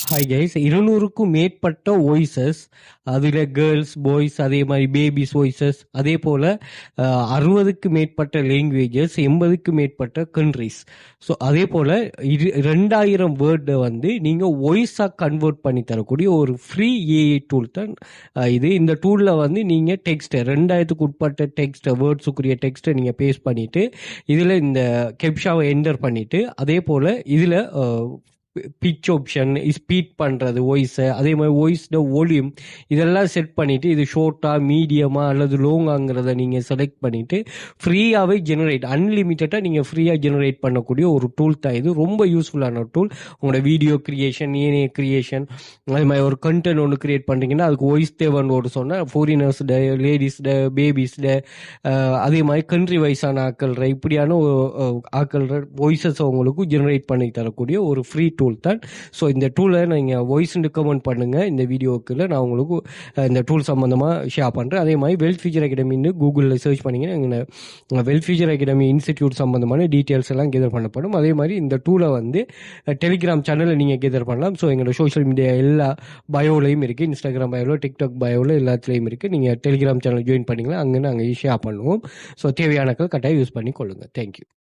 Hi guys, 200க்கும் மேற்பட்ட voices, அதில் girls, boys, அதே மாதிரி பேபிஸ் வாய்ஸஸ், அதே போல் 60க்கு மேற்பட்ட லாங்குவேஜஸ், 80க்கு மேற்பட்ட கண்ட்ரிஸ். ஸோ அதே போல் 2000 வேர்டை வந்து நீங்கள் வாய்ஸாக கன்வெர்ட் பண்ணி தரக்கூடிய ஒரு ஃப்ரீ ஏஐ டூல் தான் இது. இந்த டூலில் வந்து நீங்கள் டெக்ஸ்ட்டை 2000க்கு உட்பட்ட டெக்ஸ்ட்டை, வேர்ட்ஸுக்குரிய டெக்ஸ்ட்டை நீங்கள் பேஸ்ட் பண்ணிவிட்டு இதில் இந்த கெப்ஷாவை என்டர் பண்ணிவிட்டு, அதே போல் இதில் பிச் ஆப்ஷன், ஸ்பீட் பண்ணுறது வாய்ஸை, அதே மாதிரி வாய்ஸோட வால்யூம் இதெல்லாம் செட் பண்ணிவிட்டு இது ஷார்ட்டாக, மீடியமாக அல்லது லாங்காங்கிறத நீங்கள் செலக்ட் பண்ணிவிட்டு ஃப்ரீயாகவே ஜெனரேட், அன்லிமிட்டடாக நீங்கள் ஃப்ரீயாக ஜெனரேட் பண்ணக்கூடிய ஒரு டூல் தான் இது. ரொம்ப யூஸ்ஃபுல்லான டூல். உங்களோட வீடியோ க்ரியேஷன், ஏனைய க்ரியேஷன், அதே மாதிரி ஒரு கண்டென்ட் ஒன்று க்ரியேட் பண்ணுறீங்கன்னா அதுக்கு வாய்ஸ் தேவைன்னு ஒரு சொன்னால் ஃபாரினர்ஸ்ட, லேடிஸ்ட, பேபிஸ்ட, அதே மாதிரி கண்ட்ரி வைஸான ஆக்கள்ற, இப்படியான ஆக்கள்ற வாய்ஸஸ் உங்களுக்கு ஜெனரேட் பண்ணி தரக்கூடிய ஒரு ஃப்ரீ டூல் தான். ஸோ இந்த டூலை நீங்கள் வாய்ஸ் கமெண்ட் பண்ணுங்கள். இந்த வீடியோக்குள்ள நான் உங்களுக்கு இந்த டூல் சம்மந்தமாக ஷேர் பண்ணுறேன். அதே மாதிரி வெல்த் ஃபியூச்சர் அகாடமின்னு கூகுளில் சர்ச் பண்ணிங்கன்னா வெல்த் ஃபியூச்சர் அகாடமி இன்ஸ்டிடியூட் சம்மந்தமான டீட்டெயில்ஸ் எல்லாம் கெதர் பண்ணப்படும். அதே மாதிரி இந்த டூலை வந்து டெலிகிராம் சேனலில் நீங்கள் கெதர் பண்ணலாம். ஸோ எங்களோட சோஷியல் மீடியா எல்லா பயோலையும் இருக்குது, இன்ஸ்டாகிராம் பயோவில், டிக்டாக் பயோவில் எல்லாத்துலேயும் இருக்குது. நீங்கள் டெலிகிராம் சேனல் ஜாயின் பண்ணிங்களா, அங்கே நாங்கள் ஷேர் பண்ணுவோம். ஸோ தேவையானக்கள் கட்டாயம் யூஸ் பண்ணி கொள்ளுங்கள். தேங்க்யூ.